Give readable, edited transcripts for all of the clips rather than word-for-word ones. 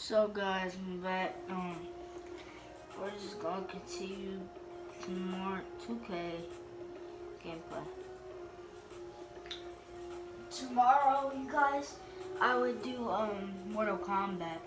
So guys, I'm back. We're just gonna continue some more 2K gameplay. Tomorrow, you guys, I would do Mortal Kombat.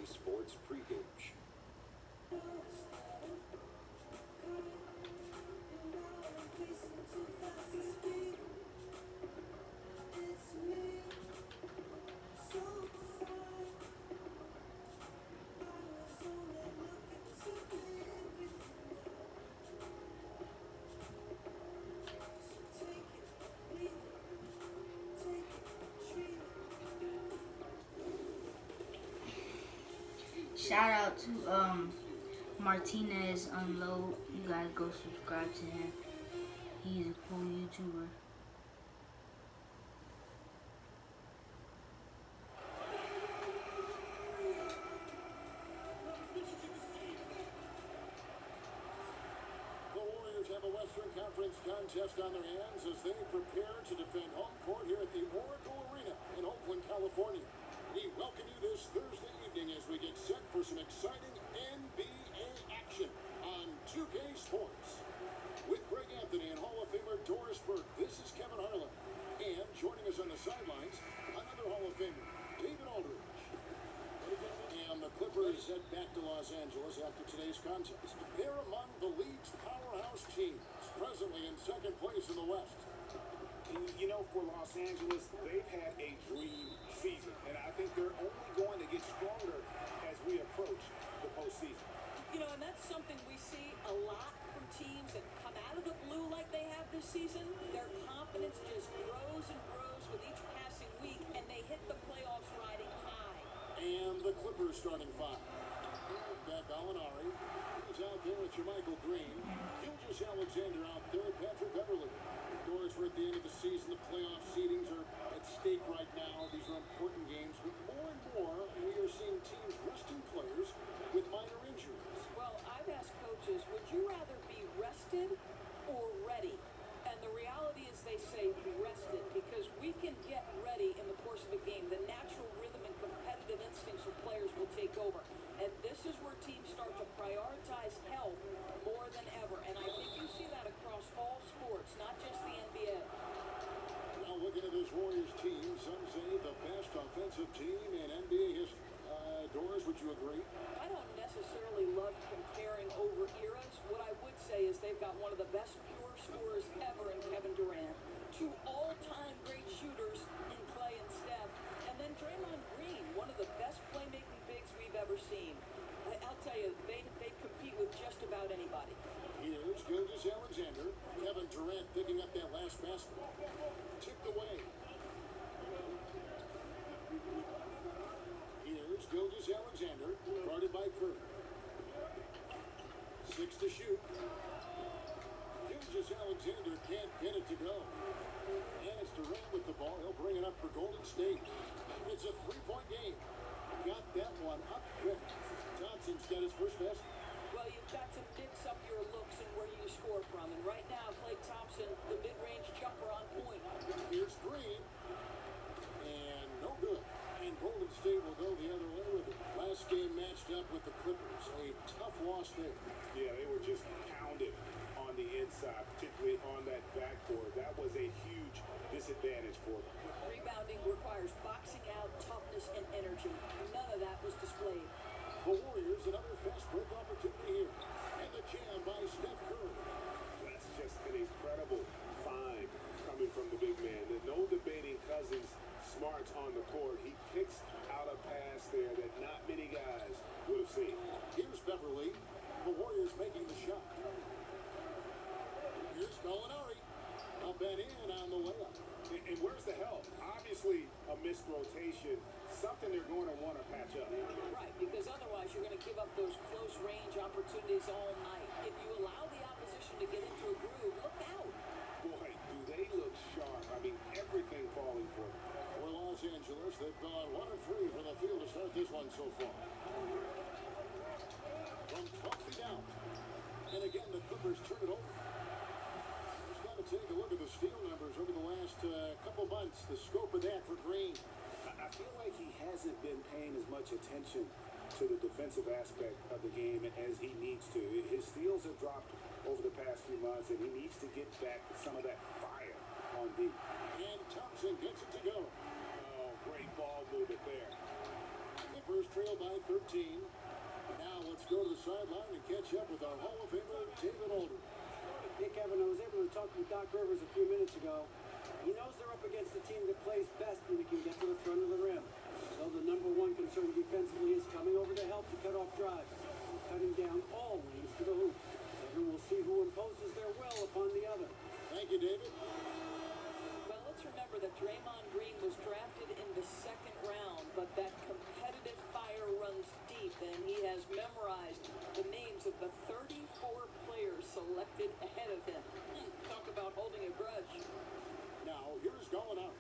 Sports pregame show. Shout out to Martinez Unload. You guys go subscribe to him. He's a cool YouTuber. The Warriors have a Western Conference contest on their hands as they prepare to defend home court here at the Oracle Arena in Oakland, California. We welcome you this Thursday evening as we get set for some exciting NBA action on 2K Sports. With Greg Anthony and Hall of Famer Doris Burke, this is Kevin Harlan. And joining us on the sidelines, another Hall of Famer, David Aldridge. And the Clippers head back to Los Angeles after today's contest. They're among the league's powerhouse teams, presently in second place in the West. You know, for Los Angeles, they've had a dream season, and I think they're only going to get stronger as we approach the postseason. You know, and that's something we see a lot from teams that come out of the blue like they have this season. Their confidence just grows and grows with each passing week, and they hit the playoffs riding high. And the Clippers starting five. Back Gallinari. He's out there with Jermichael Green. Gilgeous Alexander out there. Patrick Beverly. Doors, we're at the end of the season. The playoff seedings are at stake right now. These are important games. But more and more, we are seeing teams resting players with minor injuries. Well, I've asked coaches, would you rather be rested or ready? And the reality is they say rested because we can get ready in the course of a game. The natural rhythm and competitive instincts of players will take over. And this is where teams start to prioritize health more than ever. And I think you see that across all sports, not just the NBA. Now looking at this Warriors team, some say the best offensive team in NBA history. Doris, would you agree? I don't necessarily love comparing over eras. What I would say is they've got one of the best pure scorers ever in Kevin Durant, two all-time great shooters in Clay and Steph, and then Draymond Green, one of the best playmaking bigs we've ever seen. I'll tell you, they compete with just about anybody. Here's Gilgeous Alexander. Kevin Durant picking up that last basketball. Tipped away. Here's Gilgeous Alexander, guarded by Curry. 6 to shoot. Gilgeous Alexander can't get it to go. And it's Durant with the ball. He'll bring it up for Golden State. It's a three-point game. Got that one up quick. Thompson's got his first basket. Well, you've got to mix up your looks and where you score from. And right now, Klay Thompson, the mid-range jumper on point. Here's Green. And no good. And Golden State will go the other way with it. Last game matched up with the Clippers. A tough loss loss there. Yeah, they were just pounded on the inside, particularly on that backboard. That was a huge disadvantage for them. Rebounding requires boxing out, toughness, and energy. None of that was displayed. The Warriors, another fast break opportunity here. And the jam by Steph Curry. That's just an incredible find coming from the big man. There's no debating Cousins' smarts on the court. He picks out a pass there that not many guys would have seen. Here's Beverly. The Warriors making the shot. Here's Gallinari. Up and in on the layup. And where's the help? Obviously, a missed rotation, something they're going to want to patch up. Right, because otherwise you're going to give up those close range opportunities all night. If you allow the opposition to get into a groove, look out. Boy, do they look sharp. I mean, everything falling for them. For Los Angeles, they've gone 1 of 3 from the field to start this one so far. From 12 feet out. And again, the Clippers turn it over. Just got to take a look at the steal numbers over the last couple months. The scope of that for Green. I feel like he hasn't been paying as much attention to the defensive aspect of the game as he needs to. His steals have dropped over the past few months, and he needs to get back some of that fire on deep. And Thompson gets it to go. Oh, great ball movement there. Clippers trail by 13. Now let's go to the sideline and catch up with our Hall of Famer, David Aldridge. Hey, Kevin, I was able to talk with Doc Rivers a few minutes ago. He knows they're up against the team that plays best when they can get to the front of the rim. So the number one concern defensively is coming over to help to cut off drives, and cutting down all lanes to the hoop. So we'll see who imposes their will upon the other. Thank you, David. Well, let's remember that Draymond Green was drafted in the second round, but that competitive fire runs deep, and he has memorized the names of the 34 players selected ahead of him. Talk about holding a grudge. Now, here's Gallinari.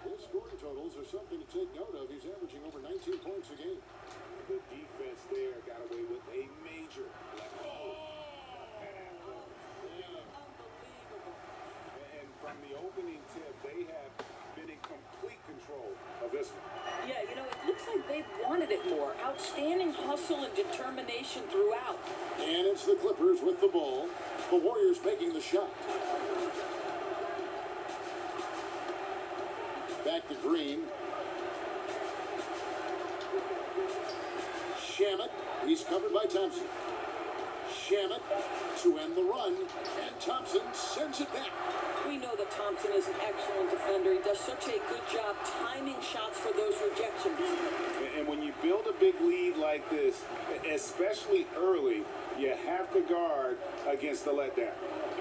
His scoring totals are something to take note of. He's averaging over 19 points a game. The defense there got away with a major left. Unbelievable. And from the opening tip, they have been in complete control of this one. Yeah, you know, it looks like they wanted it more. Outstanding hustle and determination throughout. And it's the Clippers with the ball. The Warriors making the shot. Back to Green. Shamet. He's covered by Thompson. Shamet to end the run. And Thompson sends it back. We know that Thompson is an excellent defender. He does such a good job timing shots for those rejections. And when you build a big lead like this, especially early, you have to guard against the letdown.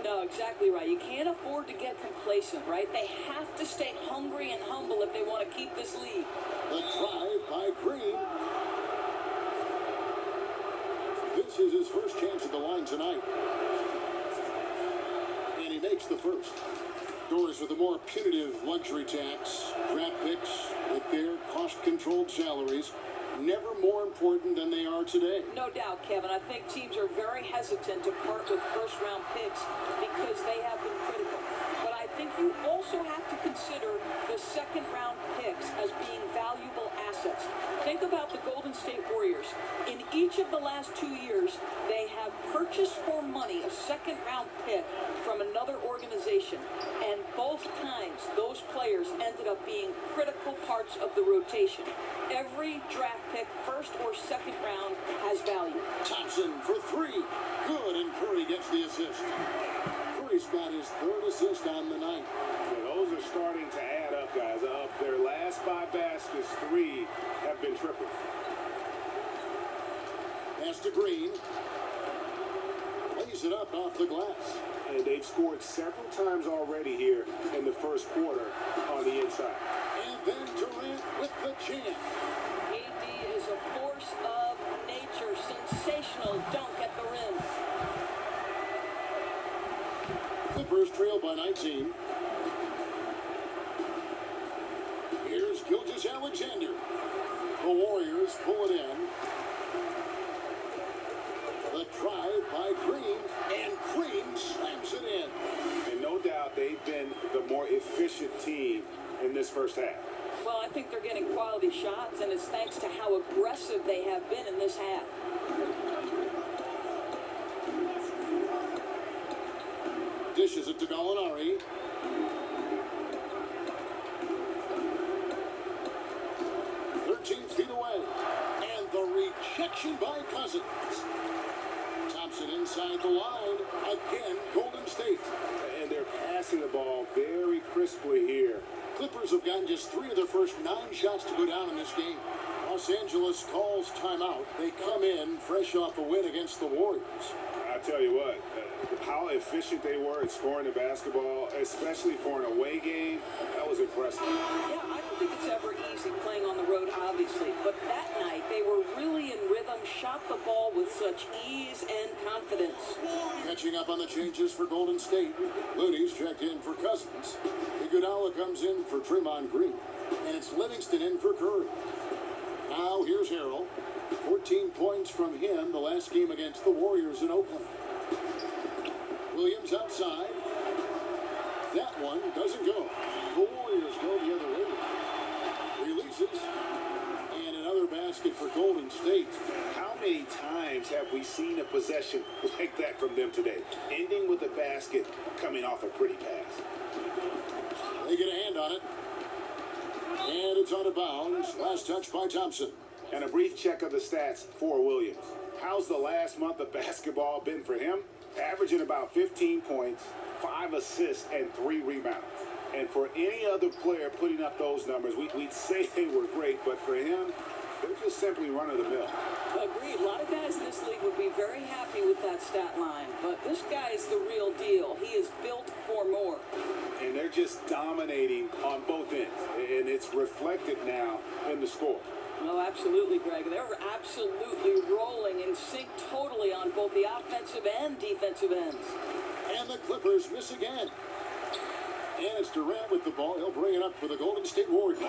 No, exactly right. You can't afford to get complacent, right? They have to stay hungry and humble if they want to keep this lead. The drive by Green. This is his first chance at the line tonight. And he makes the first. Doors with the more punitive luxury tax, draft picks with their cost-controlled salaries, never more important than they are today. No doubt, Kevin. I think teams are very hesitant to part with first-round picks because they have been critical. But I think you also have to consider the second-round picks as being valuable assets. Think about the Golden State Warriors. In each of the last 2 years, they have purchased for money a second-round pick from another organization. And both times, those players ended up being critical parts of the rotation. Every draft pick, first or second round, has value. Thompson for three. Good, and Curry gets the assist. Curry's got his third assist on the night. Yeah, those are starting to add up, guys. Of their last 5 baskets, 3 have been triples. Pass to Green. Lays it up off the glass. And they've scored several times already here in the first quarter on the inside. And then Durant with the jam. AD is a force of nature. Sensational dunk at the rim. Clippers trail by 19. Here's Gilgeous-Alexander. The Warriors pull it in. The drive by Green, and Green slams it in. And no doubt they've been the more efficient team in this first half. Well, I think they're getting quality shots, and it's thanks to how aggressive they have been in this half. dishes it to Gallinari. 13 feet away. And the rejection by Cousins. Thompson inside the line. Again, Golden State. And they're passing the ball very crisply here. Clippers have gotten just 3 of their first 9 shots to go down in this game. Los Angeles calls timeout. They come in fresh off a win against the Warriors. I tell you what, how efficient they were at scoring the basketball, especially for an away game, that was impressive. Yeah, I don't think it's ever easy playing on the road, obviously. But that night, they were really in rhythm, shot the ball with such ease and confidence. Catching up on the changes for Golden State. Looney's checked in for Cousins. Iguodala comes in for Draymond Green. And it's Livingston in for Curry. Now here's Harrell. 14 points from him the last game against the Warriors in Oakland. Williams outside. That one doesn't go. The Warriors go the other way. Releases. And another basket for Golden State. How many times have we seen a possession like that from them today? Ending with a basket coming off a pretty pass. They get a hand on it. And it's out of bounds. Last touch by Thompson. And a brief check of the stats for Williams. How's the last month of basketball been for him? Averaging about 15 points, 5 assists, and 3 rebounds. And for any other player putting up those numbers, we'd say they were great, but for him, they're just simply run-of-the-mill. Agreed. A lot of guys in this league would be very happy with that stat line. But this guy is the real deal. He is built for more. And they're just dominating on both ends. And it's reflected now in the score. No, absolutely, Greg. They're absolutely rolling in sync totally on both the offensive and defensive ends. And the Clippers miss again. And it's Durant with the ball. He'll bring it up for the Golden State Warriors. Boy,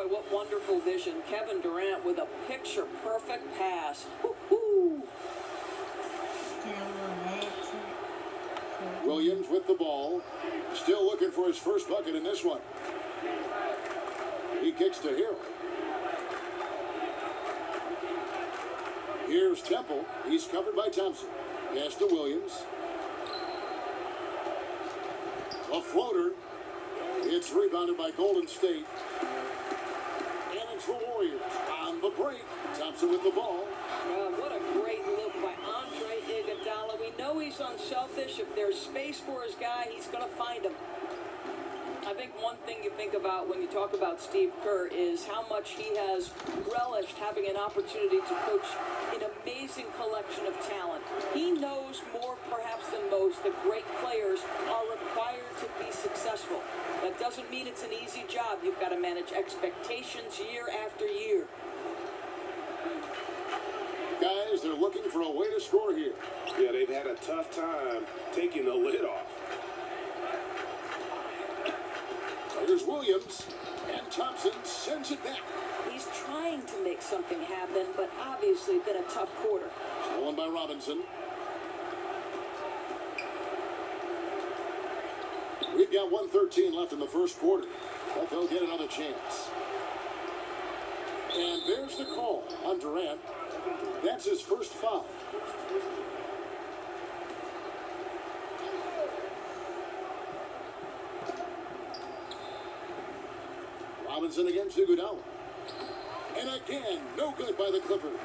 what wonderful vision. Kevin Durant with a picture-perfect pass. Woo-hoo. Williams with the ball. Still looking for his first bucket in this one. He kicks to Hill. Here's Temple. He's covered by Thompson. Pass to Williams. A floater. It's rebounded by Golden State. And it's the Warriors on the break. Thompson with the ball. What a great look by Andre Iguodala. We know he's unselfish. If there's space for his guy, he's going to find him. I think one thing you think about when you talk about Steve Kerr is how much he has relished having an opportunity to coach an amazing collection of talent. He knows more perhaps than most that great players are required to be successful. That doesn't mean it's an easy job. You've got to manage expectations year after year. Guys, they're looking for a way to score here. Yeah, they've had a tough time taking the lid off. Here's Williams, and Thompson sends it back. He's trying to make something happen, but obviously been a tough quarter. Stolen by Robinson. We've got 1:13 left in the first quarter, but they'll get another chance. And there's the call on Durant. That's his first foul. Robinson against Iguodala. And again, no good by the Clippers.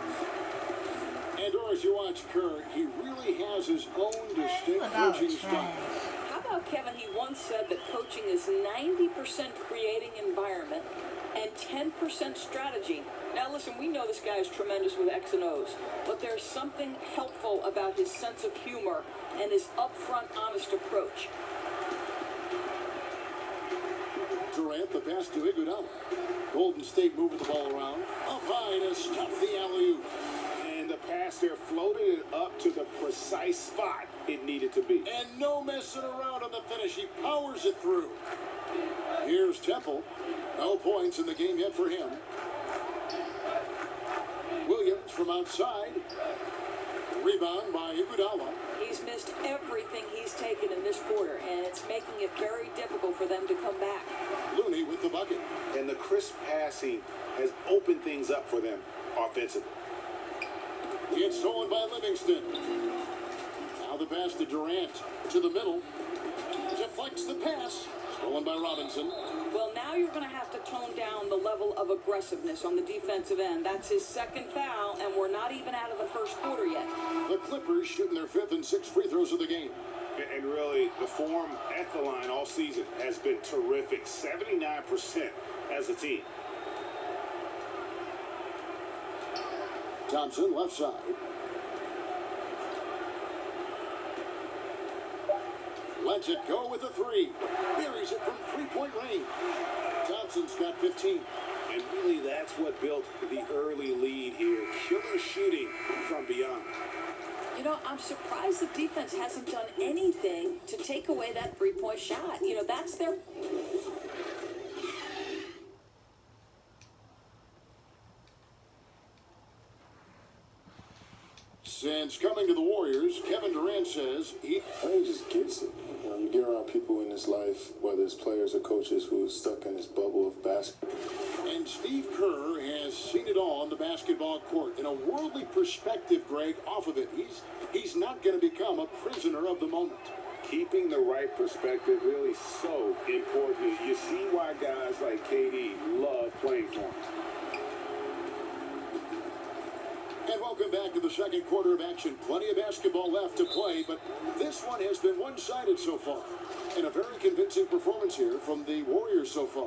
And as you watch Kerr, he really has his own distinct coaching style. How about Kevin? He once said that coaching is 90% creating environment and 10% strategy. Now listen, we know this guy is tremendous with X and O's, but there's something helpful about his sense of humor and his upfront, honest approach. Durant, the pass to Iguodala. Golden State moving the ball around. Up high to stop the alley-oop. And the pass there floated it up to the precise spot it needed to be. And no messing around on the finish. He powers it through. Here's Temple. No points in the game yet for him. Williams from outside. Rebound by Iguodala. He's missed everything he's taken in this quarter, and it's making it very difficult for them to come back. Looney with the bucket. And the crisp passing has opened things up for them offensively. It's stolen by Livingston. Now the pass to Durant. To the middle. Deflects the pass. Stolen by Robinson. Well, now you're going to have to tone down the level of aggressiveness on the defensive end. That's his second foul, and we're not even out of the first quarter yet. The Clippers shooting their 5th and 6th free throws of the game. And really, the form at the line all season has been terrific. 79% as a team. Thompson, left side. Lets it go with a 3. Buries it from 3-point range. Thompson's got 15. And really, that's what built the early lead here. Killer shooting from beyond. You know, I'm surprised the defense hasn't done anything to take away that three-point shot. You know, that's their... Since coming to the Warriors, Kevin Durant says he just gets it. You know, you get around people in this life, whether it's players or coaches, who are stuck in this bubble of basketball. And Steve Kerr has seen it all on the basketball court. In a worldly perspective, Greg, off of it, he's not going to become a prisoner of the moment. Keeping the right perspective really so important. You see why guys like KD love playing for him. And welcome back to the second quarter of action. Plenty of basketball left to play, but this one has been one-sided so far. And a very convincing performance here from the Warriors so far.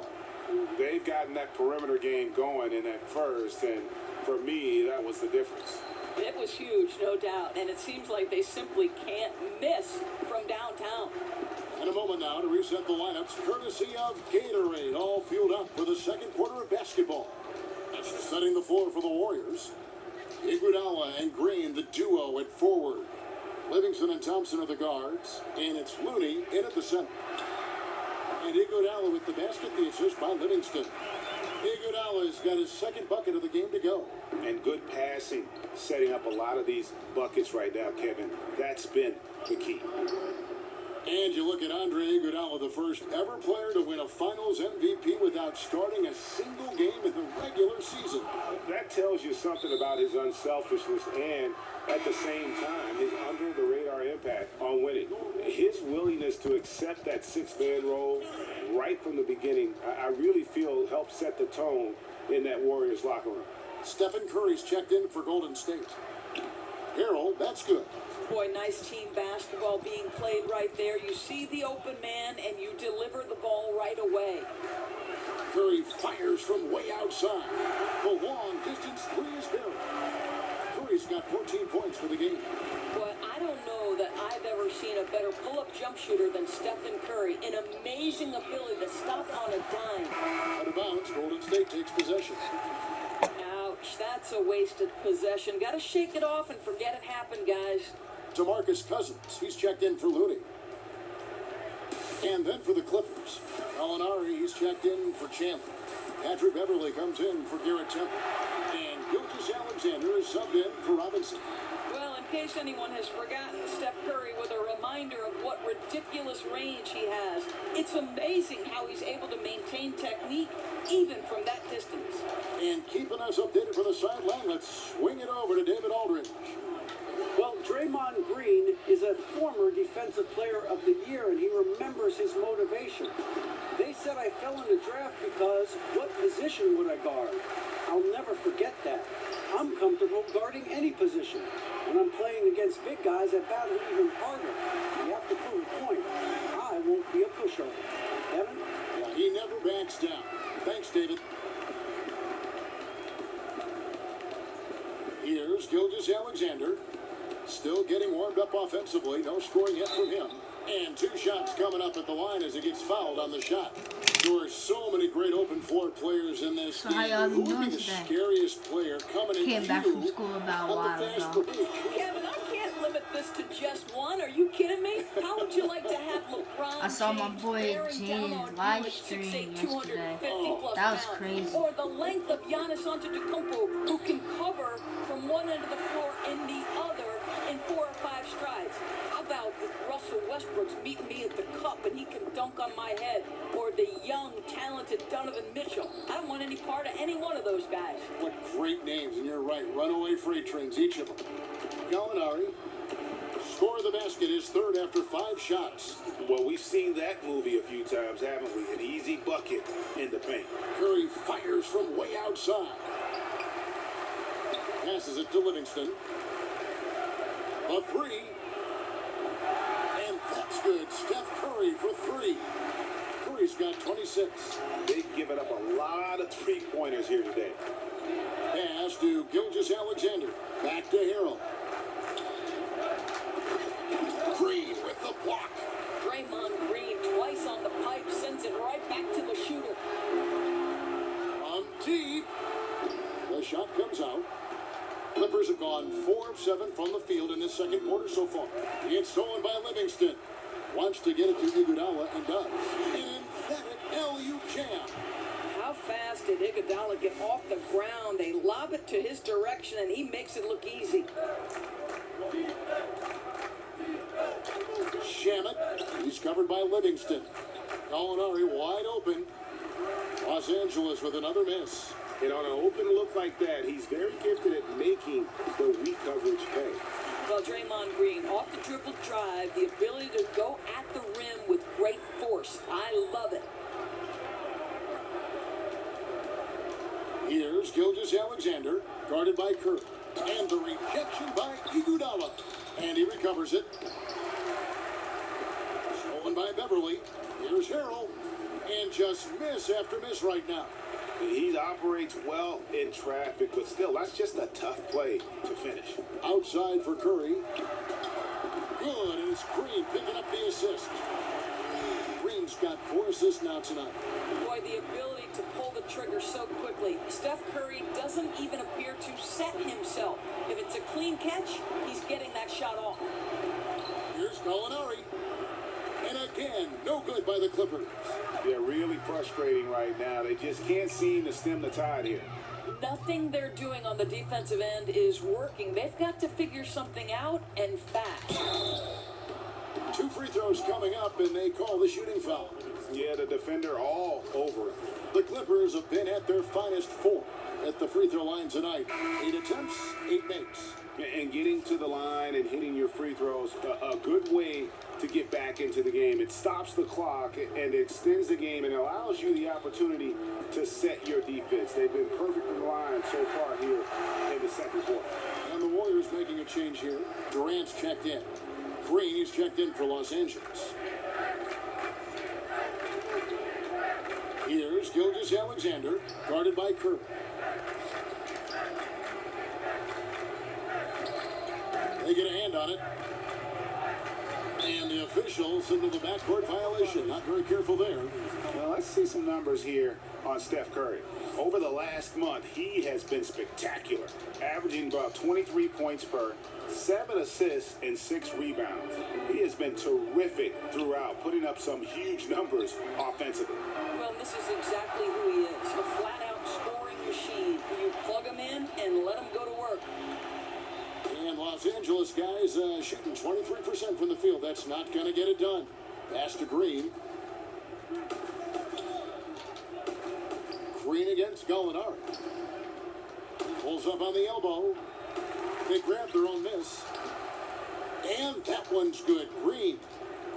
They've gotten that perimeter game going in that first, and for me, that was the difference. It was huge, no doubt, and it seems like they simply can't miss from downtown. In a moment now to reset the lineups, courtesy of Gatorade, all fueled up for the second quarter of basketball. Setting the floor for the Warriors. Iguodala and Green, the duo at forward. Livingston and Thompson are the guards, and it's Looney in at the center. And Iguodala with the basket, the assist by Livingston. Iguodala's got his second bucket of the game to go. And good passing, setting up a lot of these buckets right now, Kevin. That's been the key. And you look at Andre Iguodala, the first ever player to win a Finals MVP without starting a single game in the regular season. That tells you something about his unselfishness and, at the same time, his under-the-radar impact on winning. His willingness to accept that six-man role right from the beginning, I really feel helped set the tone in that Warriors locker room. Stephen Curry's checked in for Golden State. Harrell, that's good. Boy, nice team basketball being played right there. You see the open man, and you deliver the ball right away. Curry fires from way outside. The long-distance three is there. Curry's got 14 points for the game. But I don't know that I've ever seen a better pull-up jump shooter than Stephen Curry. An amazing ability to stop on a dime. Out of bounds, Golden State takes possession. Ouch, that's a wasted possession. Got to shake it off and forget it happened, guys. DeMarcus Cousins, he's checked in for Looney. And then for the Clippers, Gallinari, he's checked in for Chandler. Patrick Beverly comes in for Garrett Temple. And Gilgeous-Alexander is subbed in for Robinson. Well, in case anyone has forgotten, Steph Curry with a reminder of what ridiculous range he has. It's amazing how he's able to maintain technique even from that distance. And keeping us updated for the sideline, let's swing it over to David Aldridge. Well, Draymond Green is a former Defensive Player of the Year, and he remembers his motivation. They said I fell in the draft because what position would I guard? I'll never forget that. I'm comfortable guarding any position. When I'm playing against big guys, I battle even harder. You have to prove a point. I won't be a pushover. Kevin? Yeah, he never backs down. Thanks, David. Here's Gilgeous-Alexander. Still getting warmed up offensively. No scoring yet from him. And two shots coming up at the line as he gets fouled on the shot. There are so many great open floor players in this So game. how y'all Who would doing be the today? scariest player coming in Came back from school about a on while the fast ago. break? Kevin, I can't limit this to just one. Are you kidding me? How would you like to have LeBron I saw my James boy bearing down James on you live at stream 6'8", yesterday. 250 plus That was pounds? crazy. Or the length of Giannis Antetokounmpo, who can cover from one end of the floor and the other in 4 or 5 strides. How about Russell Westbrook's meeting me at the cup and he can dunk on my head? Or the young, talented Donovan Mitchell. I don't want any part of any one of those guys. What great names, and you're right. Runaway freight trains, each of them. Gallinari Score of the basket is third after 5 shots. Well, we've seen that movie a few times, haven't we? An easy bucket in the paint. Curry fires from way outside. Passes it to Livingston. A 3. And that's good. Steph Curry for 3. Curry's got 26. They've given up a lot of three-pointers here today. Pass to Gilgeous-Alexander. Back to Harrell. Green with the block. Draymond Green twice on the pipe, sends it right back to the shooter. From deep. The shot comes out. Clippers have gone 4 of 7 from the field in this second quarter so far. It's stolen by Livingston. Wants to get it to Iguodala and does. An emphatic LU jam. How fast did Iguodala get off the ground? They lob it to his direction, and he makes it look easy. Shamet. He's covered by Livingston. Gallinari wide open. Los Angeles with another miss. And on an open look like that, he's very gifted at making the weak coverage pay. Well, Draymond Green, off the dribble drive, the ability to go at the rim with great force. I love it. Here's Gilgeous-Alexander, guarded by Curry. And the rejection by Iguodala. And he recovers it. Stolen by Beverly. Here's Harrell. And just miss after miss right now. He operates well in traffic, but still, that's just a tough play to finish. Outside for Curry. Good, and it's Green picking up the assist. Green's got 4 assists now tonight. Boy, the ability to pull the trigger so quickly. Steph Curry doesn't even appear to set himself. If it's a clean catch, he's getting that shot off. Here's Gallinari. And again, no good by the Clippers. They're really frustrating right now. They just can't seem to stem the tide here. Nothing they're doing on the defensive end is working. They've got to figure something out, and fast. 2 free throws coming up, and they call the shooting foul. Yeah, the defender all over it. The Clippers have been at their finest 4 at the free throw line tonight. 8 attempts, 8 makes. And getting to the line and hitting your free throws, a good way to get back into the game. It stops the clock and extends the game and allows you the opportunity to set your defense. They've been perfect in the line so far here in the second quarter. And the Warriors making a change here. Durant's checked in. Green is checked in for Los Angeles. Here's Gilgeous-Alexander, guarded by Curry. They get a hand on it. And the officials into the backcourt violation. Not very careful there. Now let's see some numbers here on Steph Curry. Over the last month, he has been spectacular, averaging about 23 points per, 7 assists, and 6 rebounds. He has been terrific throughout, putting up some huge numbers offensively. Well, this is exactly who he is, a flat-out scoring machine. You plug him in and let him go to work. And Los Angeles guys shooting 23% from the field. That's not going to get it done. Pass to Green. Green against Gallinari. Pulls up on the elbow. They grab their own miss. And that one's good. Green.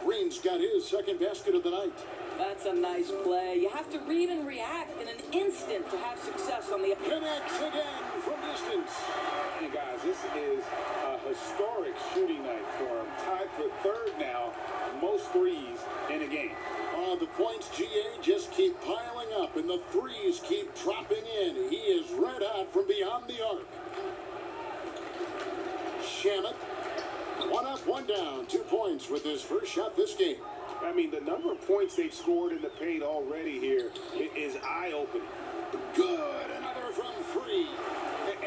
Green's got his second basket of the night. That's a nice play. You have to read and react in an instant to have success on the... Connects again from distance. Hey guys, this is a historic shooting night for him. Tied for third now, most threes in a game. The points, GA, just keep piling up, and the threes keep dropping in. He is red hot from beyond the arc. Shamet, 1 up, 1 down, 2 points with his first shot this game. I mean, the number of points they've scored in the paint already here is eye-opening. Good, another from 3.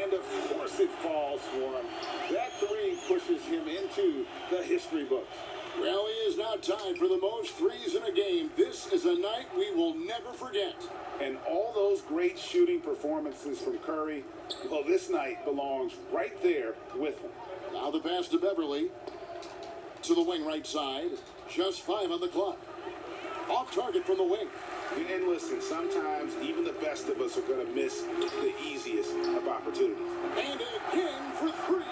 And of course it falls for him. That 3 pushes him into the history books. Well, he is now tied for the most threes in a game. This is a night we will never forget. And all those great shooting performances from Curry, well, this night belongs right there with him. Now the pass to Beverly. To the wing right side. Just 5 on the clock. Off target from the wing. And listen, sometimes even the best of us are going to miss the easiest of opportunities. And again for 3.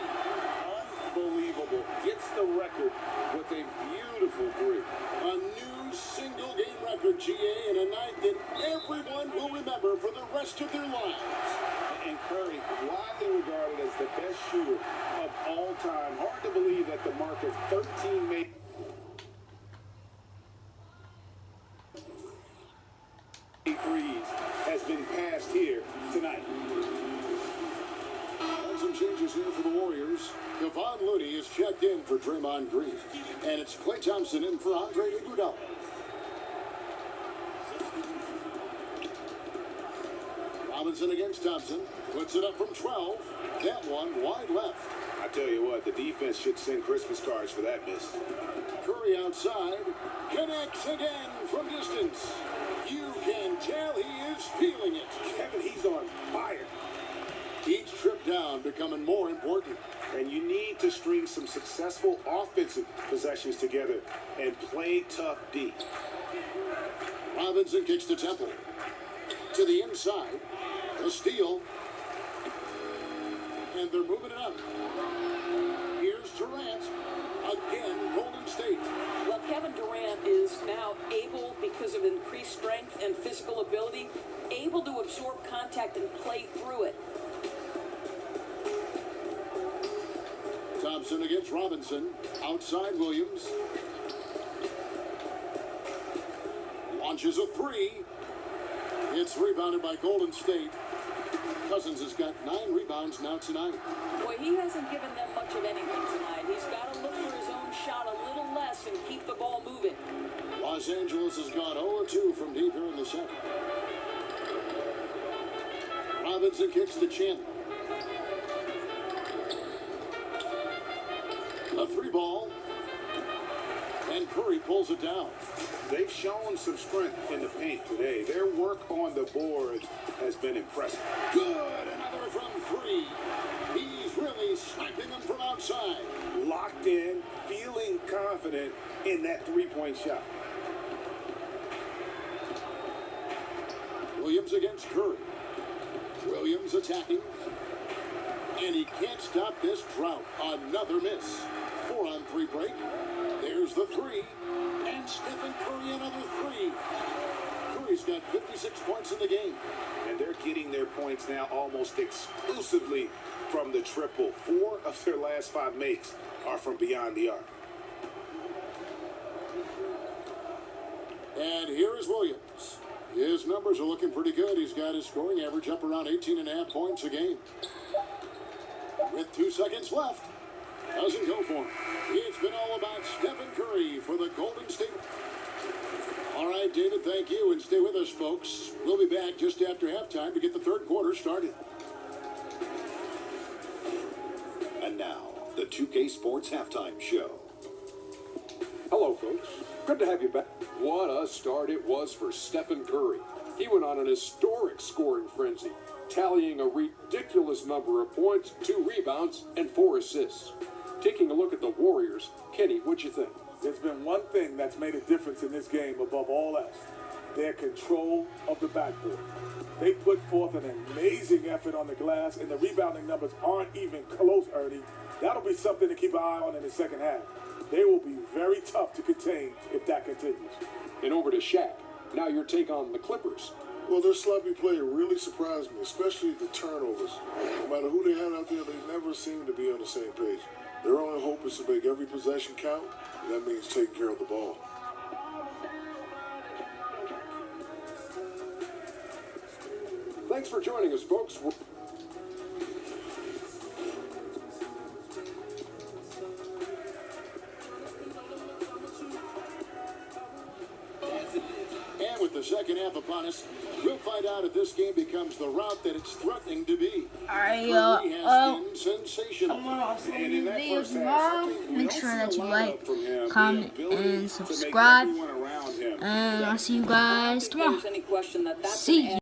Unbelievable. Gets the record with a beautiful three. A new single-game record, GA, and a night that everyone will remember for the rest of their lives. And Curry, widely regarded as the best shooter of all time. Hard to believe that the mark of 13 made threes has been passed here tonight. And some changes here for the Warriors. Kevon Looney is checked in for Draymond Green. And it's Klay Thompson in for Andre Iguodala. Robinson against Thompson. Puts it up from 12. That one wide left. I tell you what, the defense should send Christmas cards for that miss. Curry outside. Connects again from distance. You can tell he is feeling it. Kevin, he's on fire. Each trip down becoming more important. And you need to string some successful offensive possessions together and play tough D. Robinson kicks to Temple. To the inside. A steal. And they're moving it up. Here's Durant. Again, Golden State. Well, Kevin Durant is now able, because of increased strength and physical ability, able to absorb contact and play through it. Thompson against Robinson. Outside Williams. Launches a three. It's rebounded by Golden State. Cousins has got 9 rebounds now tonight. Boy, he hasn't given them much of anything tonight. He's got to look for his own shot a little less and keep the ball moving. Los Angeles has gone 0-2 from deep here in the second. Robinson kicks to Chandler. A 3-ball. And Curry pulls it down. They've shown some strength in the paint today. Their work on the boards has been impressive. Good. Another from 3. He's really sniping them from outside. Locked in, feeling confident in that three-point shot. Williams against Curry. Williams attacking. And he can't stop this drought. Another miss. 4-on-3 break. There's the 3. And Stephen Curry another 3. Curry's got 56 points in the game. And they're getting their points now almost exclusively from the triple. 4 of their last 5 makes are from beyond the arc. And here is Williams. His numbers are looking pretty good. He's got his scoring average up around 18.5 points a game. With 2 seconds left. Doesn't go for him. It's been all about Stephen Curry for the Golden State. All right, David, thank you. And stay with us, folks. We'll be back just after halftime to get the third quarter started. And now, the 2K Sports Halftime Show. Hello, folks. Good to have you back. What a start it was for Stephen Curry. He went on an historic scoring frenzy, tallying a ridiculous number of points, 2 rebounds, and 4 assists. Taking a look at the Warriors, Kenny, what'd you think? There's been one thing that's made a difference in this game above all else. Their control of the backboard. They put forth an amazing effort on the glass, and the rebounding numbers aren't even close, Ernie. That'll be something to keep an eye on in the second half. They will be very tough to contain if that continues. And over to Shaq. Now your take on the Clippers. Well, their sloppy play really surprised me, especially the turnovers. No matter who they had out there, they never seem to be on the same page. Their only hope is to make every possession count, and that means taking care of the ball. Thanks for joining us, folks. And with the second half upon us, we'll find out if this game becomes the route that it's threatening to be. Alright, Curry has been sensational. I'm gonna also And do in that videos first half, tomorrow. we Make don't sure see that a you lot like, from him, comment, the ability and to make subscribe. everyone around him And I'll see you guys tomorrow. There's any question that that's See an you.